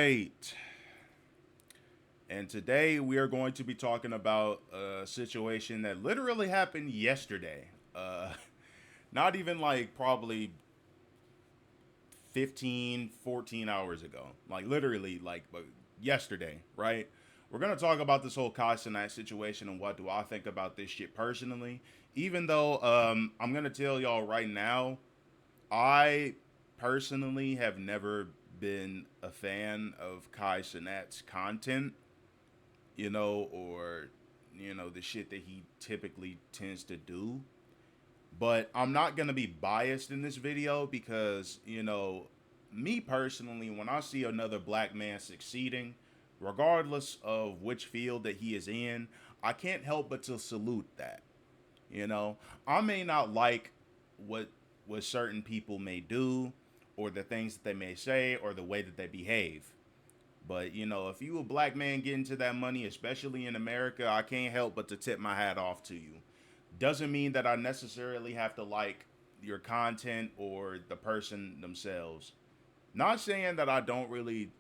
right. And today we are going to be talking about a situation that literally happened yesterday. Not even like probably 15, 14 hours ago. Like literally like yesterday, right? We're going to talk about this whole Kai Cenat situation and what do I think about this shit personally. Even though I'm going to tell y'all right now, I personally have never been a fan of Kai Cenat's content, or the shit that he typically tends to do. But I'm not gonna be biased in this video because, me personally, when I see another black man succeeding, regardless of which field that he is in, I can't help but to salute that. You know, I may not like what certain people may do, or the things that they may say, or the way that they behave. But if you a black man getting to that money, especially in America, I can't help but to tip my hat off to you. Doesn't mean that I necessarily have to like your content or the person themselves. Not saying that I don't really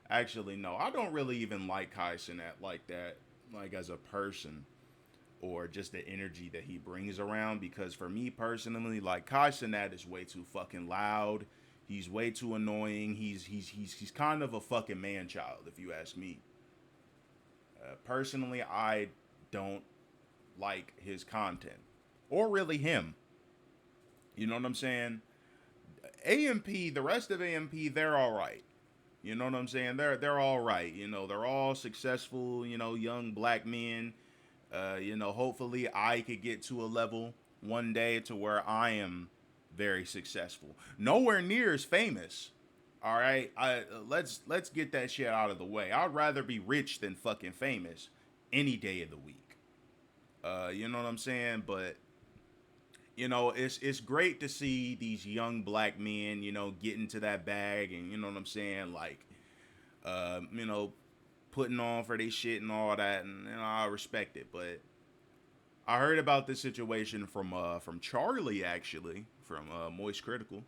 actually no, I don't really even like Kai Cenat like that, like as a person or just the energy that he brings around. Because for me personally, like Kai Cenat is way too fucking loud. He's way too annoying. He's kind of a fucking man child, if you ask me. Personally, I don't like his content or really him. You know what I'm saying? AMP, the rest of AMP, they're all right. You know what I'm saying? They're all right. They're all successful. Young black men. Hopefully I could get to a level one day to where I am very successful. Nowhere near as famous. All right, let's get that shit out of the way. I'd rather be rich than fucking famous any day of the week. You know what I'm saying? But it's great to see these young black men, get into that bag, and you know what I'm saying, like, you know, putting on for their shit and all that, and I respect it. But I heard about this situation from Charlie, actually, from Moist Critical.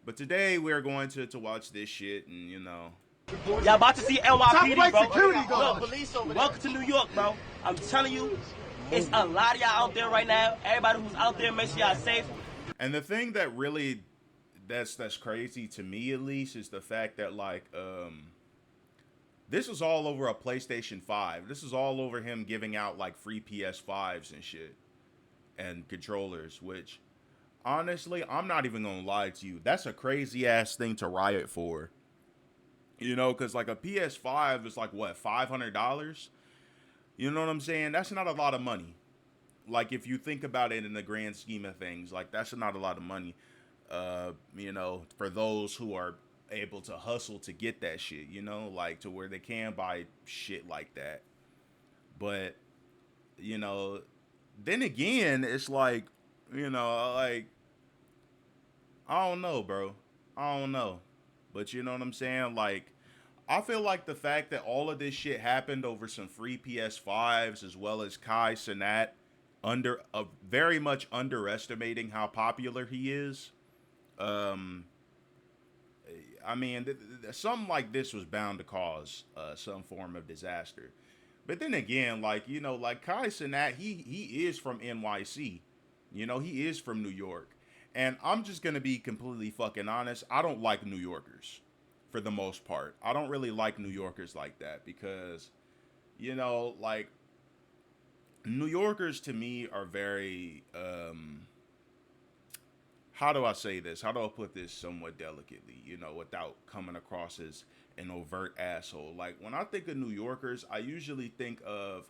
But today we're going to watch this shit, and Y'all about to see NYPD, bro. Security Look, police over there. Welcome to New York, bro. I'm telling you, it's a lot of y'all out there right now. Everybody who's out there, make sure y'all safe. And the thing that really that's crazy to me, at least, is the fact that like this was all over a PlayStation 5. This is all over him giving out like free PS5s and shit and controllers, which honestly, I'm not even gonna lie to you, that's a crazy ass thing to riot for. Because like a PS5 is like what, $500? You know what I'm saying? That's not a lot of money. Like if you think about it in the grand scheme of things, like that's not a lot of money. For those who are able to hustle to get that shit, like to where they can buy shit like that. But, then again, it's like, like, I don't know, bro. I don't know. But you know what I'm saying? Like, I feel like the fact that all of this shit happened over some free PS5s, as well as Kai Cenat very much underestimating how popular he is. I mean, something like this was bound to cause some form of disaster. But then again, like, like Kai Cenat, he is from NYC. He is from New York. And I'm just going to be completely fucking honest. I don't like New Yorkers for the most part. I don't really like New Yorkers like that because, like, New Yorkers to me are very, how do I say this? How do I put this somewhat delicately, without coming across as an overt asshole? Like, when I think of New Yorkers, I usually think of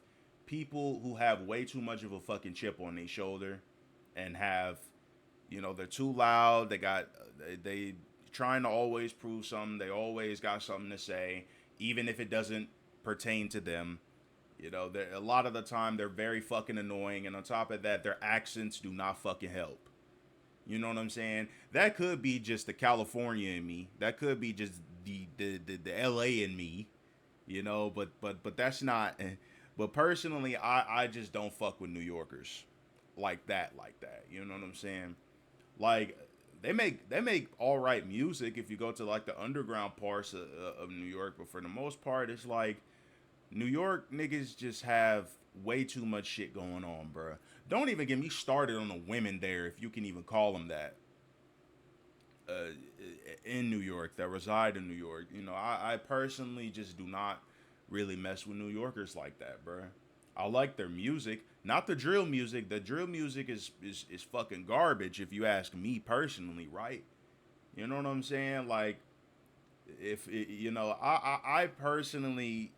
people who have way too much of a fucking chip on their shoulder and have, they're too loud. They trying to always prove something. They always got something to say, even if it doesn't pertain to them. A lot of the time they're very fucking annoying, and on top of that, their accents do not fucking help. You know what I'm saying? That could be just the California in me. That could be just the LA in me. But that's not. But personally, I just don't fuck with New Yorkers like that. You know what I'm saying? Like, they make all right music if you go to like the underground parts of New York, but for the most part, it's like New York niggas just have way too much shit going on, bruh. Don't even get me started on the women there, if you can even call them that. Uh, in New York, that reside in New York. You know, I personally just do not really mess with New Yorkers like that, bruh. I like their music, not the drill music. The drill music is fucking garbage if you ask me personally, right? You know what I'm saying? Like, if it, you know, I personally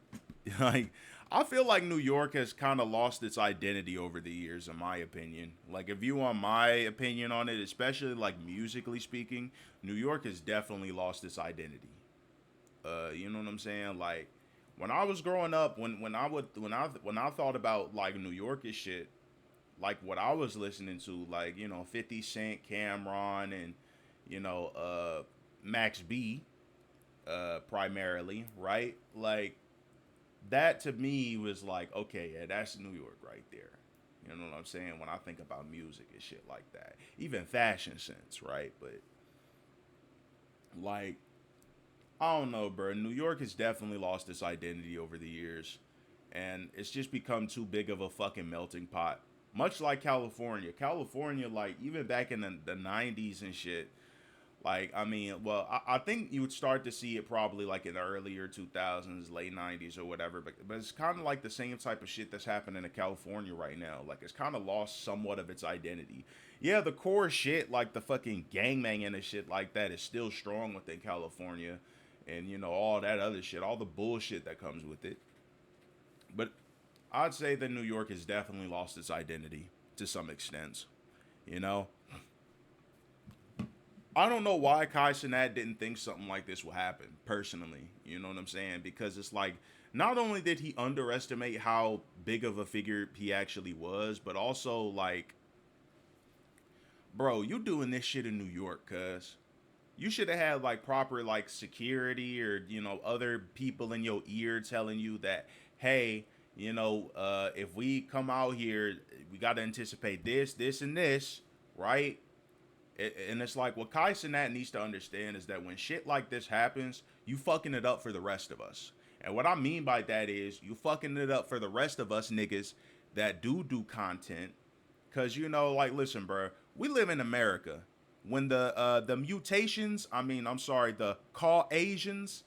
like I feel like New York has kind of lost its identity over the years, in my opinion. Like, if you want my opinion on it, especially like musically speaking, New York has definitely lost its identity. You know what I'm saying? Like, when I was growing up, when I thought about like New York and shit, like what I was listening to, like, you know, 50 Cent, Cameron, and you know, Max B, primarily, right? Like, that to me was like, okay, yeah, that's New York right there. You know what I'm saying? When I think about music and shit like that, even fashion sense, right? But like, I don't know, bro. New York has definitely lost its identity over the years, and it's just become too big of a fucking melting pot. Much like California. California, like, even back in the 90s and shit, like, I mean, well, I think you would start to see it probably like in the earlier 2000s, late 90s or whatever, but it's kind of like the same type of shit that's happening in California right now. Like, it's kind of lost somewhat of its identity. Yeah, the core shit, like the fucking gangbanging and shit like that, is still strong within California, and, you know, all that other shit, all the bullshit that comes with it. But I'd say that New York has definitely lost its identity to some extent, you know? I don't know why Kai Cenat didn't think something like this would happen, personally. You know what I'm saying? Because it's like, not only did he underestimate how big of a figure he actually was, but also, like, bro, you doing this shit in New York, cuz. You should have had, like, proper, like, security or, you know, other people in your ear telling you that, hey, you know, if we come out here, we got to anticipate this, and this, right? And it's like, what Kai Cenat needs to understand is that when shit like this happens, you fucking it up for the rest of us. And what I mean by that is, you fucking it up for the rest of us niggas that do content. Cause, you know, like, listen, bro, we live in America. When the mutations, I mean, I'm sorry, the Caucasians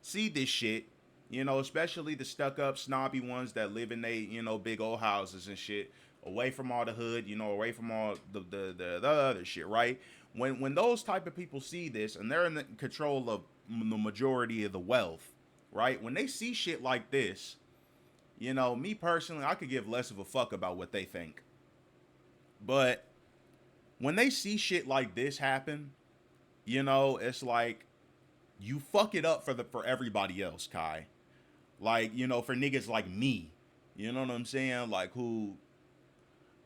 see this shit, you know, especially the stuck up snobby ones that live in they, you know, big old houses and shit, away from all the hood, you know, away from all the other shit, right? When those type of people see this and they're in the control of the majority of the wealth, right? When they see shit like this, you know, me personally, I could give less of a fuck about what they think. But when they see shit like this happen, you know, it's like, you fuck it up for everybody else, Kai. Like, you know, for niggas like me, you know what I'm saying? Like, who,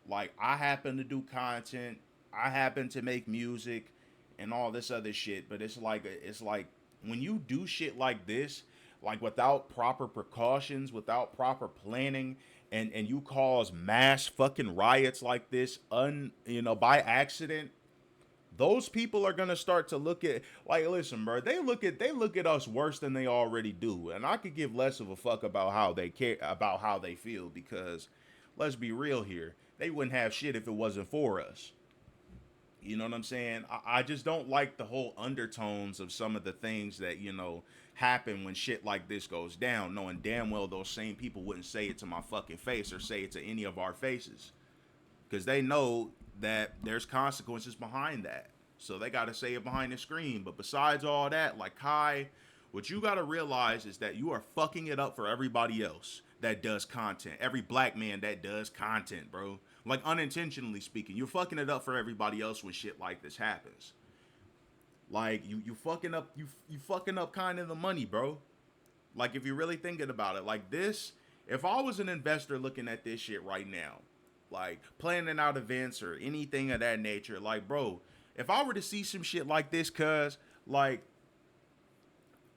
like, I happen to do content, I happen to make music and all this other shit, but it's like when you do shit like this, like without proper precautions, without proper planning, and you cause mass fucking riots like this you know, by accident, those people are gonna start to look at, like, listen, bro, they look at us worse than they already do, and I could give less of a fuck about how they care, about how they feel, because let's be real here, they wouldn't have shit if it wasn't for us. You know what I'm saying? I just don't like the whole undertones of some of the things that, you know, happen when shit like this goes down, knowing damn well those same people wouldn't say it to my fucking face or say it to any of our faces, because they know that there's consequences behind that. So they got to say it behind the screen. But besides all that, like, Kai, what you got to realize is that you are fucking it up for everybody else that does content. Every black man that does content, bro. Like, unintentionally speaking, you're fucking it up for everybody else when shit like this happens. Like, you fucking up, you fucking up kind of the money, bro. Like, if you're really thinking about it, like this, if I was an investor looking at this shit right now, like planning out events or anything of that nature, like, bro, if I were to see some shit like this, cuz, like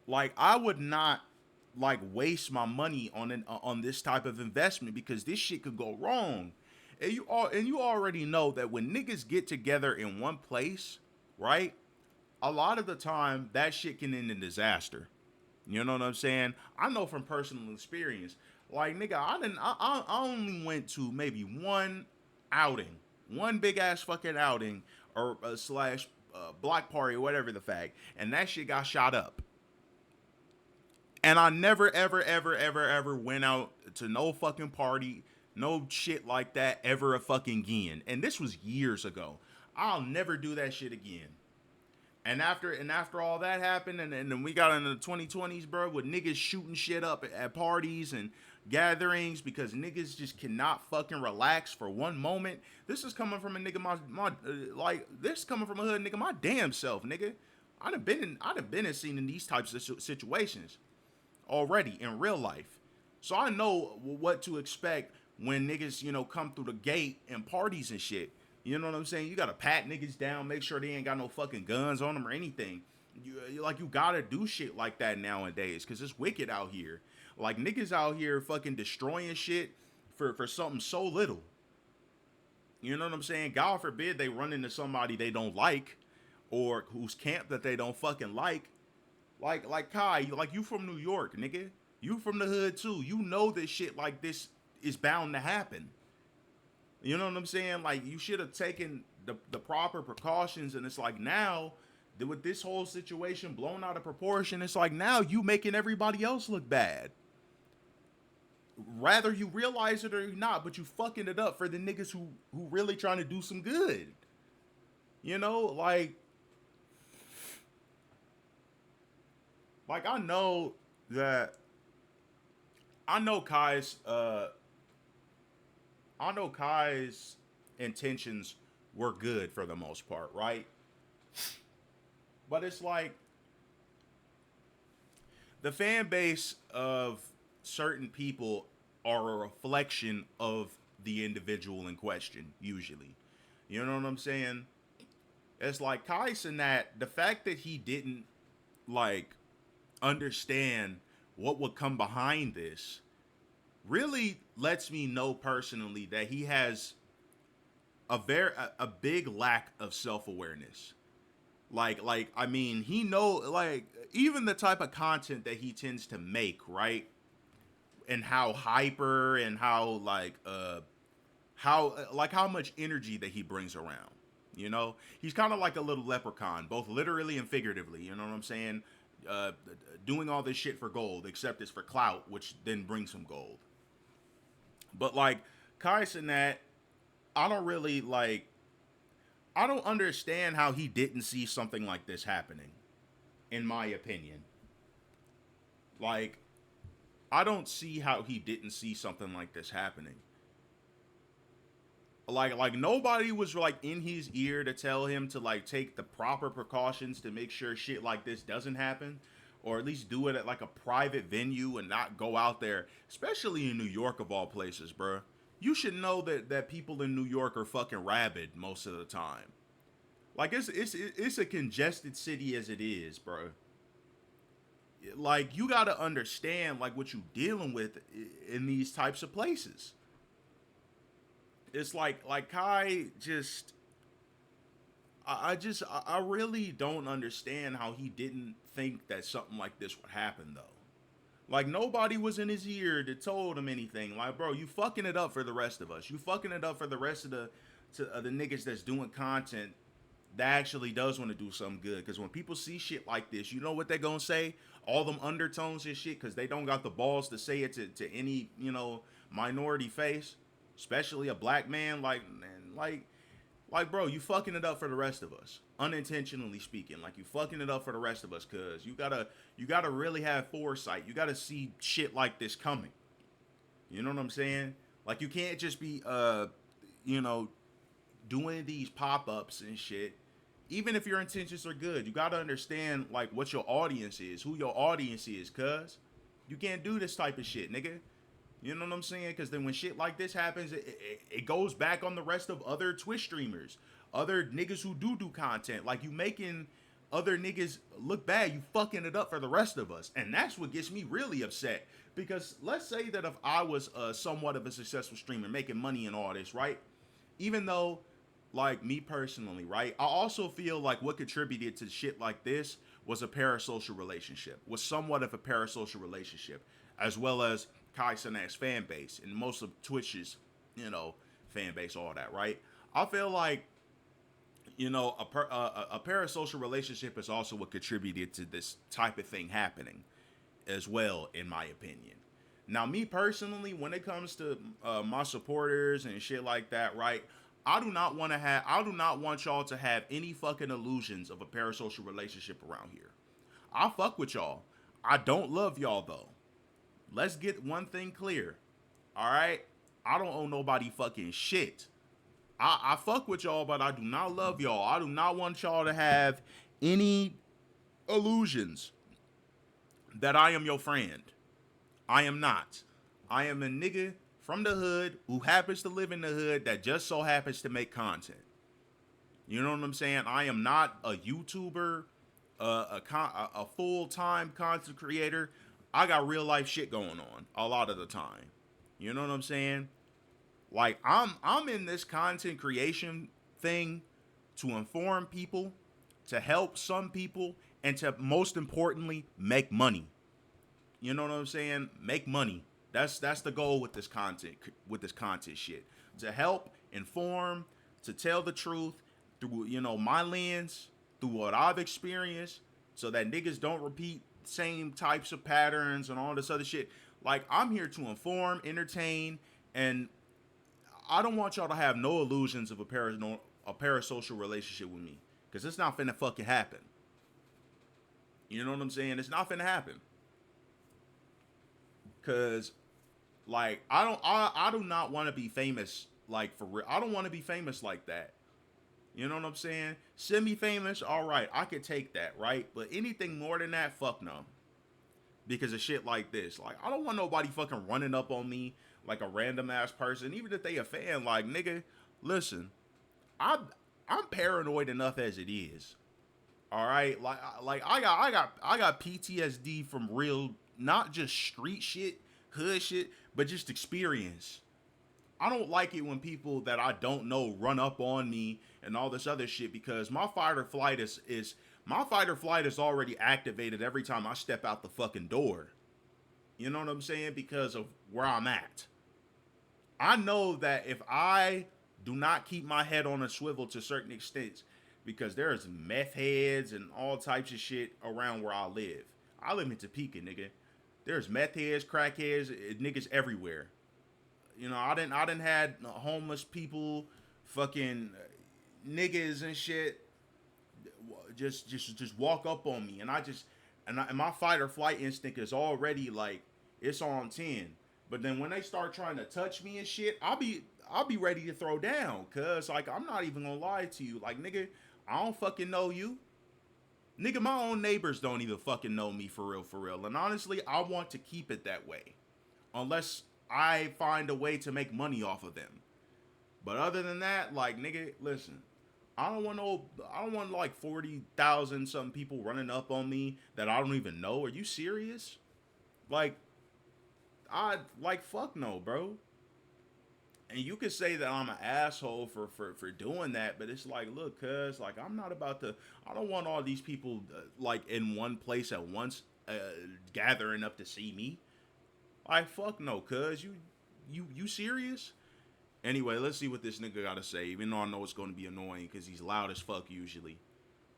I would not like waste my money on this type of investment, because this shit could go wrong. And you already know that when niggas get together in one place, right? A lot of the time that shit can end in disaster. You know what I'm saying? I know from personal experience. Like nigga, I only went to maybe one outing, one big ass fucking outing or slash block party or whatever the fact, and that shit got shot up. And I never, ever went out to no fucking party, no shit like that ever a fucking again. And this was years ago. I'll never do that shit again. And after all that happened, and then we got into the 2020s, bro, with niggas shooting shit up at parties and gatherings because niggas just cannot fucking relax for one moment. This is coming from a nigga this coming from a hood nigga my damn self, nigga. I'd have been in seen in these types of situations already in real life. So I know what to expect when niggas, come through the gate and parties and shit. You know what I'm saying? You gotta pat niggas down, make sure they ain't got no fucking guns on them or anything. You gotta do shit like that nowadays, cause it's wicked out here. Like niggas out here fucking destroying shit for something so little. You know what I'm saying? God forbid they run into somebody they don't like, or whose camp that they don't fucking like. Like Kai, like you from New York, nigga. You from the hood too. You know that shit like this is bound to happen. You know what I'm saying? Like you should have taken the proper precautions, and it's like now with this whole situation blown out of proportion, it's like now you making everybody else look bad. Rather you realize it or not, but you fucking it up for the niggas who really trying to do some good. You know, like I know that I know Kai's intentions were good for the most part, right? But it's like the fan base of certain people are a reflection of the individual in question, usually. You know what I'm saying? It's like Kai Cenat, the fact that he didn't like understand what would come behind this really lets me know personally that he has a big lack of self-awareness. Like I mean, he know, like, even the type of content that he tends to make, right? And how hyper and how how much energy that he brings around. You know, he's kind of like a little leprechaun, both literally and figuratively. You know what I'm saying? Doing all this shit for gold, except it's for clout, which then brings him gold. But like Kai Cenat, I don't understand how he didn't see something like this happening, in my opinion. Like, I don't see how he didn't see something like this happening. Like nobody was like in his ear to tell him to like take the proper precautions to make sure shit like this doesn't happen, or at least do it at like a private venue and not go out there, especially in New York of all places, bro. You should know that people in New York are fucking rabid most of the time. Like it's a congested city as it is, bro. Like you gotta understand like what you dealing with in these types of places. It's like Kai just I really don't understand how he didn't think that something like this would happen though. Like nobody was in his ear that told him anything. Like, bro, you fucking it up for the rest of us. You fucking it up for the rest of the niggas that's doing content that actually does want to do something good. Because when people see shit like this, you know what they're gonna say? All them undertones and shit, because they don't got the balls to say it to any, minority face, especially a black man. Like, bro, you fucking it up for the rest of us, unintentionally speaking. Like, you fucking it up for the rest of us, cause you gotta really have foresight. You gotta see shit like this coming. You know what I'm saying? Like, you can't just be, doing these pop-ups and shit. Even if your intentions are good, you gotta understand like what your audience is, who your audience is, cuz you can't do this type of shit, nigga. You know what I'm saying? Because then when shit like this happens, it goes back on the rest of other Twitch streamers, other niggas who do content. Like you making other niggas look bad, you fucking it up for the rest of us. And that's what gets me really upset. Because let's say that if I was somewhat of a successful streamer making money and all this, right? Even though, like, me personally, right? I also feel like what contributed to shit like this was a parasocial relationship, was somewhat of a parasocial relationship, as well as Cenat's fan base and most of Twitch's, you know, fan base, all that, right? I feel like, you know, a parasocial relationship is also what contributed to this type of thing happening as well, in my opinion. Now, me personally, when it comes to my supporters and shit like that, right? I do not want y'all to have any fucking illusions of a parasocial relationship around here. I fuck with y'all. I don't love y'all though. Let's get one thing clear. All right? I don't owe nobody fucking shit. I fuck with y'all, but I do not love y'all. I do not want y'all to have any illusions that I am your friend. I am not. I am a nigga from the hood who happens to live in the hood that just so happens to make content. You know what I'm saying? I am not a YouTuber, a full-time content creator. I got real life shit going on a lot of the time. You know what I'm saying? Like, I'm in this content creation thing to inform people, to help some people, and to, most importantly, make money. You know what I'm saying? Make money. That's the goal with this content shit. To help, inform, to tell the truth through, you know, my lens, through what I've experienced, so that niggas don't repeat same types of patterns and all this other shit. Like, I'm here to inform, entertain, and I don't want y'all to have no illusions of a parasocial relationship with me, because it's not finna fucking happen. You know what I'm saying? It's not finna happen. Cause, like, I do not want to be famous, like, for real. I don't want to be famous like that. You know what I'm saying? Semi-famous, all right, I could take that, right? But anything more than that, fuck no. Because of shit like this. Like, I don't want nobody fucking running up on me like a random ass person, even if they a fan. Like, nigga, listen, I'm paranoid enough as it is. All right, like I got PTSD from real, not just street shit, hood shit, but just experience. I don't like it when people that I don't know run up on me and all this other shit, because my fight or flight is already activated every time I step out the fucking door. You know what I'm saying? Because of where I'm at. I know that if I do not keep my head on a swivel to certain extents, because there's meth heads and all types of shit around where I live. I live in Topeka, nigga. There's meth heads, crack heads, niggas everywhere. You know, I didn't had homeless people, fucking niggas and shit, just walk up on me, and my fight or flight instinct is already like, it's on 10. But then when they start trying to touch me and shit, I'll be ready to throw down, cause like, I'm not even gonna lie to you, like, nigga, I don't fucking know you. Nigga, my own neighbors don't even fucking know me for real. And honestly, I want to keep it that way, unless I find a way to make money off of them. But other than that, like, nigga, listen, I don't want like 40,000 something people running up on me that I don't even know. Are you serious? Like, fuck no, bro. And you could say that I'm an asshole for doing that, but it's like, look, cuz, like, I don't want all these people, like, in one place at once, gathering up to see me. Like, fuck no, cuz, you serious? Anyway, let's see what this nigga gotta say, even though I know it's gonna be annoying, because he's loud as fuck usually.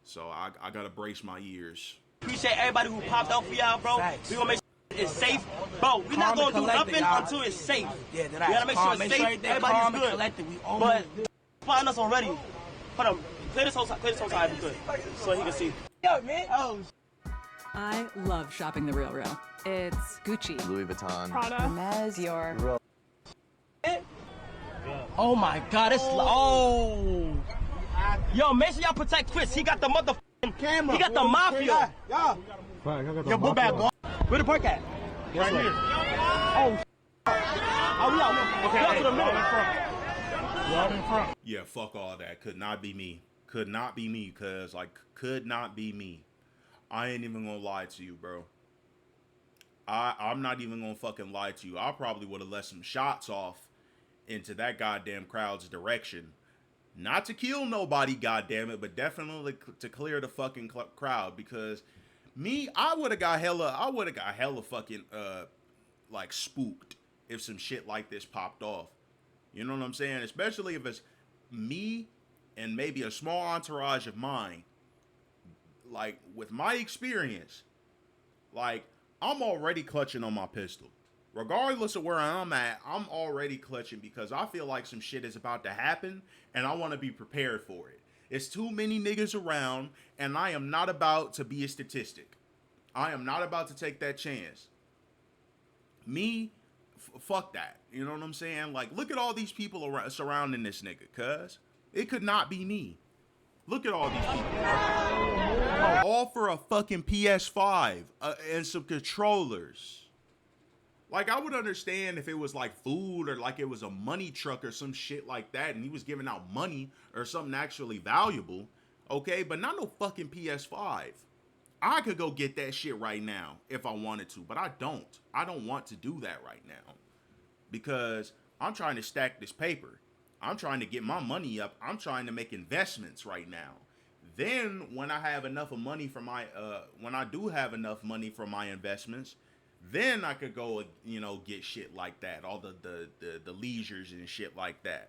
So I gotta brace my ears. Appreciate everybody who popped out for y'all, bro. Thanks. We gonna make sure it's safe. Bro, we not gonna do nothing until it's safe. Yeah, we gotta make sure it's safe, everybody's good. But find us already. Hold on, play this whole time if you could, so he can see. Yo, man. Oh. I love shopping the Real. It's Gucci, Louis Vuitton, Prada, Hermes, Dior. Oh my God, it's Yo, make sure y'all protect Chris. He got the motherfucking camera. He got the mafia. Yo, book bag, boy. Where the park at? Right here. Oh, we out. Okay, to the middle. Yeah, fuck all that. Could not be me. Could not be me, cuz. Like, could not be me. I ain't even gonna lie to you, bro. I'm not even gonna fucking lie to you. I probably would have let some shots off into that goddamn crowd's direction. Not to kill nobody, goddamn it, but definitely to clear the fucking crowd. Because me, I would have got hella fucking like spooked if some shit like this popped off. You know what I'm saying? Especially if it's me and maybe a small entourage of mine. Like, with my experience, like, I'm already clutching on my pistol. Regardless of where I'm at, I'm already clutching because I feel like some shit is about to happen and I want to be prepared for it. It's too many niggas around and I am not about to be a statistic. I am not about to take that chance. Me, fuck that. You know what I'm saying? Like, look at all these people around, surrounding this nigga, cuz. It could not be me. Look at all these people. All for a fucking PS5 and some controllers. Like, I would understand if it was like food or like it was a money truck or some shit like that and he was giving out money or something actually valuable. Okay, but not no fucking PS5. I could go get that shit right now if I wanted to, but I don't. I don't want to do that right now because I'm trying to stack this paper. I'm trying to get my money up. I'm trying to make investments right now. Then when I have enough of money for my, when I do have enough money for my investments, then I could go, you know, get shit like that. All the leisures and shit like that.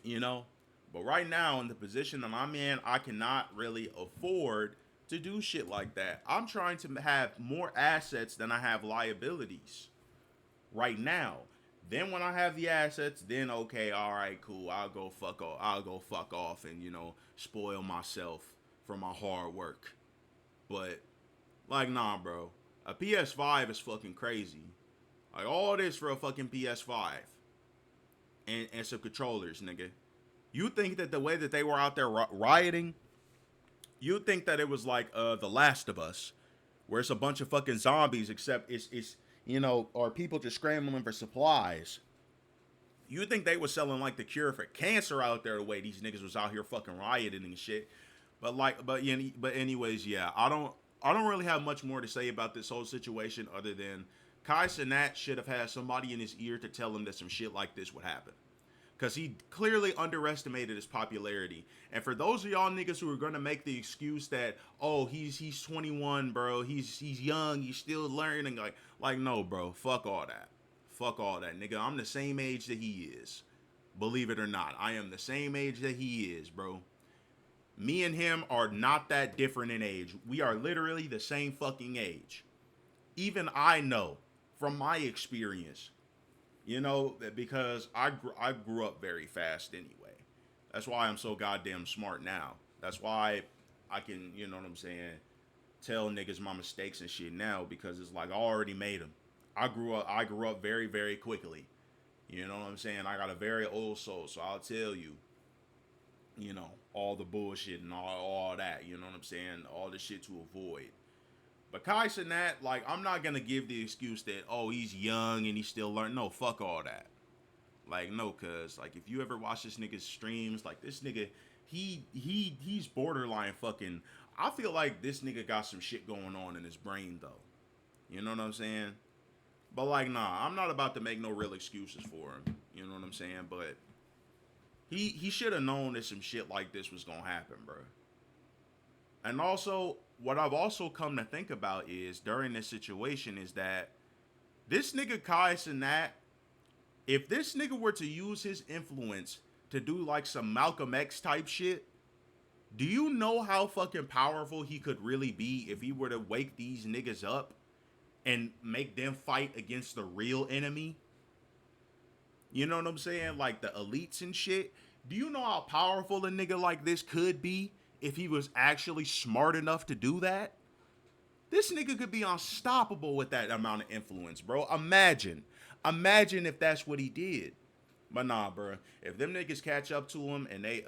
You know? But right now, in the position that I'm in, I cannot really afford to do shit like that. I'm trying to have more assets than I have liabilities right now. Then when I have the assets, then okay, all right, cool. I'll go fuck off and, you know, spoil myself for my hard work. But like, nah, bro. A PS5 is fucking crazy. Like, all this for a fucking PS5 and some controllers, nigga. You think that the way that they were out there rioting, you think that it was like The Last of Us, where it's a bunch of fucking zombies, except it's you know, or people just scrambling for supplies. You think they was selling like the cure for cancer out there the way these niggas was out here fucking rioting and shit. But anyways, yeah, I don't really have much more to say about this whole situation other than Cenat should have had somebody in his ear to tell him that some shit like this would happen. Because he clearly underestimated his popularity. And for those of y'all niggas who are going to make the excuse that, oh, he's 21, bro. He's young. He's still learning. Like, no, bro. Fuck all that. Fuck all that, nigga. I'm the same age that he is. Believe it or not. I am the same age that he is, bro. Me and him are not that different in age. We are literally the same fucking age. Even I know from my experience. You know, because I grew up very fast anyway. That's why I'm so goddamn smart now. That's why I can, you know what I'm saying, tell niggas my mistakes and shit now because it's like I already made them. I grew up very, very quickly. You know what I'm saying? I got a very old soul, so I'll tell you, you know, all the bullshit and all that, you know what I'm saying? All the shit to avoid. But Cenat, like, I'm not gonna give the excuse that, oh, he's young and he's still learning. No, fuck all that. Like, no, cuz, like, if you ever watch this nigga's streams, like, this nigga, he's borderline fucking, I feel like this nigga got some shit going on in his brain, though. You know what I'm saying? But, like, nah, I'm not about to make no real excuses for him. You know what I'm saying? But he should have known that some shit like this was gonna happen, bro. And also, what I've also come to think about is, during this situation, is that this nigga Cenat, if this nigga were to use his influence to do like some Malcolm X type shit, do you know how fucking powerful he could really be if he were to wake these niggas up and make them fight against the real enemy? You know what I'm saying? Like the elites and shit. Do you know how powerful a nigga like this could be if he was actually smart enough to do that? This nigga could be unstoppable with that amount of influence, bro. Imagine if that's what he did. But nah, bro. If them niggas catch up to him and they,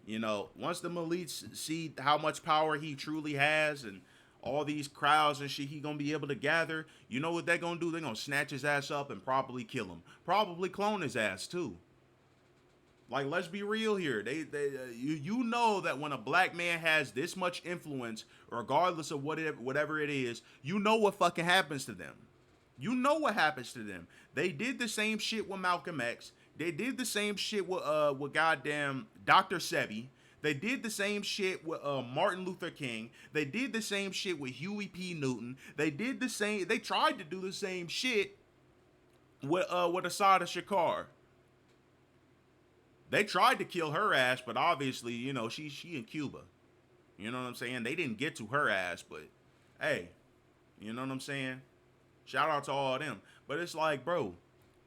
you know, once the elites see how much power he truly has and all these crowds and shit he gonna be able to gather, you know what they gonna do? They gonna snatch his ass up and probably kill him. Probably clone his ass too. Like, let's be real here. You know that when a black man has this much influence, regardless of whatever it is, you know what fucking happens to them. You know what happens to them. They did the same shit with Malcolm X. They did the same shit with goddamn Dr. Sebi. They did the same shit with Martin Luther King. They did the same shit with Huey P. Newton. They tried to do the same shit with Assata Shakur. They tried to kill her ass, but obviously, you know, she in Cuba. You know what I'm saying? They didn't get to her ass, but hey, you know what I'm saying? Shout out to all of them. But it's like, bro,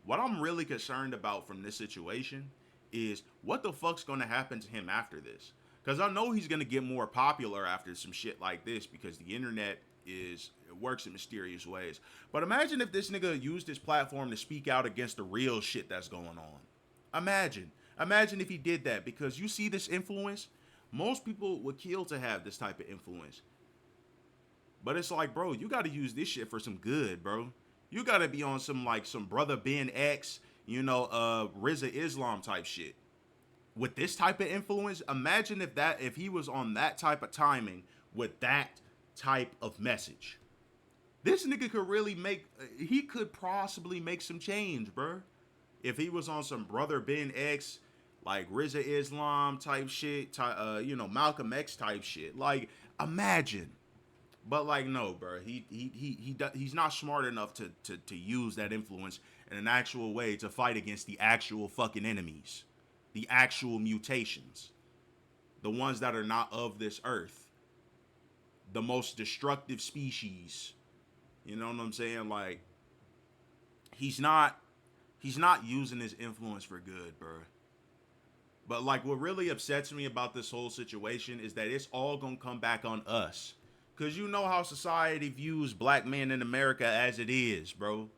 what I'm really concerned about from this situation is what the fuck's gonna happen to him after this. Because I know he's gonna get more popular after some shit like this, because the internet works in mysterious ways. But imagine if this nigga used his platform to speak out against the real shit that's going on. Imagine if he did that, because you see this influence, most people would kill to have this type of influence. But it's like, bro, you got to use this shit for some good, bro. You got to be on some Brother Ben X, you know, Rizza Islam type shit. With this type of influence, imagine if he was on that type of timing with that type of message. This nigga could really he could possibly make some change, bro. If he was on some Brother Ben X, like Rizza Islam type shit, you know, Malcolm X type shit. Like, imagine. But like, no, bro. He's not smart enough to use that influence in an actual way to fight against the actual fucking enemies, the actual mutations, the ones that are not of this earth, the most destructive species. You know what I'm saying? Like, he's not using his influence for good, bro. But like, what really upsets me about this whole situation is that it's all gonna come back on us. Cause you know how society views black men in America as it is, bro.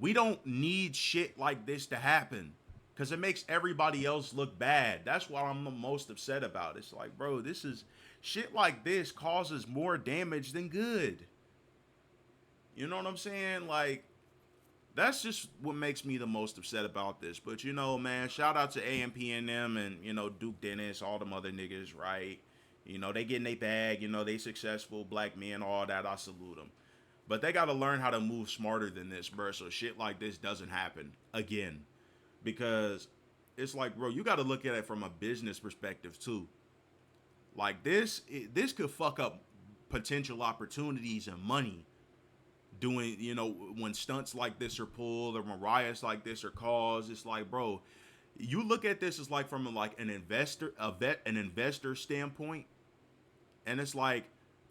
We don't need shit like this to happen, cause it makes everybody else look bad. That's what I'm the most upset about. It's like, bro, shit like this causes more damage than good. You know what I'm saying? Like, that's just what makes me the most upset about this. But, you know, man, shout out to AMP and them and, you know, Duke Dennis, all them other niggas, right? You know, they getting their bag, you know, they successful black men, all that. I salute them. But they got to learn how to move smarter than this, bro, so shit like this doesn't happen again. Because it's like, bro, you got to look at it from a business perspective, too. Like, this could fuck up potential opportunities and money. Doing, you know, when stunts like this are pulled or riots like this are caused, it's like, bro, you look at this as like from an investor standpoint, and it's like,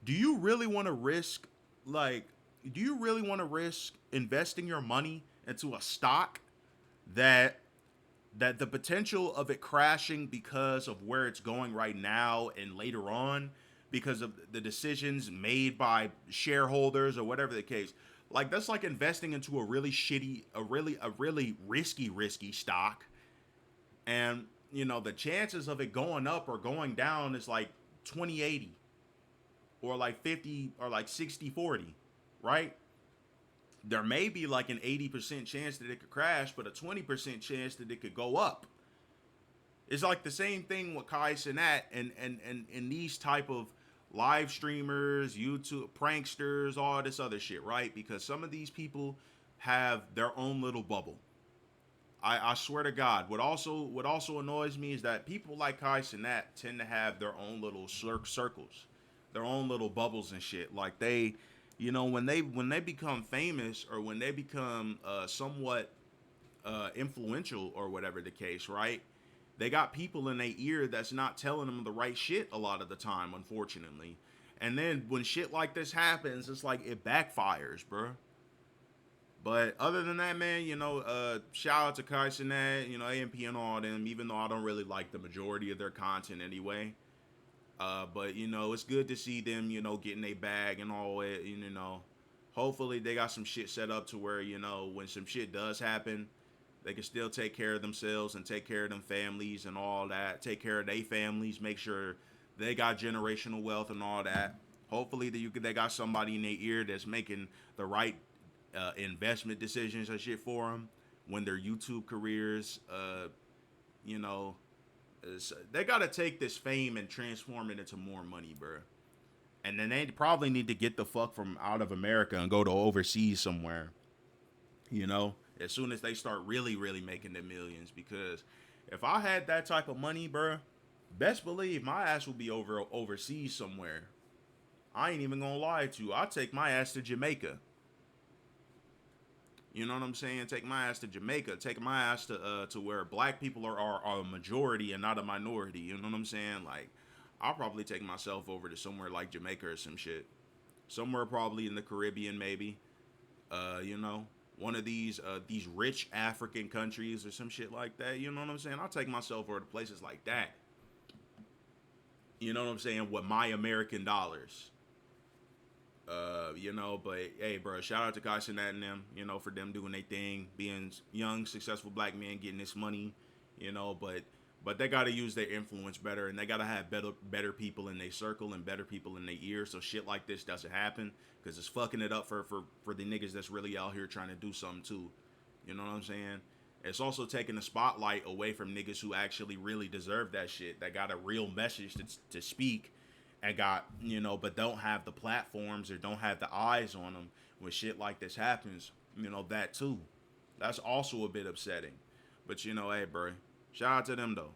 do you really want to risk investing your money into a stock that the potential of it crashing because of where it's going right now and later on, because of the decisions made by shareholders or whatever the case. Like, that's like investing into a really risky stock. And, you know, the chances of it going up or going down is like 20-80 or like 50 or like 60-40, right? There may be like an 80% chance that it could crash, but a 20% chance that it could go up. It's like the same thing with Kai Cenat and these type of live streamers, YouTube pranksters, all this other shit, right? Because some of these people have their own little bubble. I swear to God, what also annoys me is that people like Kai Cenat tend to have their own little circles, their own little bubbles and shit. Like, they, you know, when they become famous or when they become somewhat influential or whatever the case, right? They got people in their ear that's not telling them the right shit a lot of the time, unfortunately. And then when shit like this happens, it's like it backfires, bro. But other than that, man, you know, shout out to Kai Cenat, you know, AMP and all them, even though I don't really like the majority of their content anyway. But, you know, it's good to see them, you know, getting their bag and all it, you know. Hopefully they got some shit set up to where, you know, when some shit does happen, they can still take care of themselves and take care of them families and all that. Take care of their families. Make sure they got generational wealth and all that. Hopefully they got somebody in their ear that's making the right investment decisions and shit for them when their YouTube careers you know, they got to take this fame and transform it into more money, bro. And then they probably need to get the fuck from out of America and go to overseas somewhere. You know, as soon as they start really, really making the millions. Because if I had that type of money, bro, best believe my ass will be overseas somewhere. I ain't even gonna lie to you. I'll take my ass to Jamaica. You know what I'm saying? Take my ass to Jamaica. Take my ass to where black people are a majority and not a minority. You know what I'm saying? Like, I'll probably take myself over to somewhere like Jamaica or some shit. Somewhere probably in the Caribbean, maybe. You know, one of these rich African countries or some shit like that. You know what I'm saying? I'll take myself over to places like that. You know what I'm saying? With my American dollars. You know, but hey, bro, shout out to Cenat and them, you know, for them doing their thing, being young, successful black men getting this money, you know, but they got to use their influence better, and they got to have better people in their circle and better people in their ear, so shit like this doesn't happen, because it's fucking it up for the niggas that's really out here trying to do something too. You know what I'm saying? It's also taking the spotlight away from niggas who actually really deserve that shit, that got a real message to speak, and got, you know, but don't have the platforms or don't have the eyes on them when shit like this happens. You know, that too. That's also a bit upsetting. But, you know, hey, bro, shout out to them, though.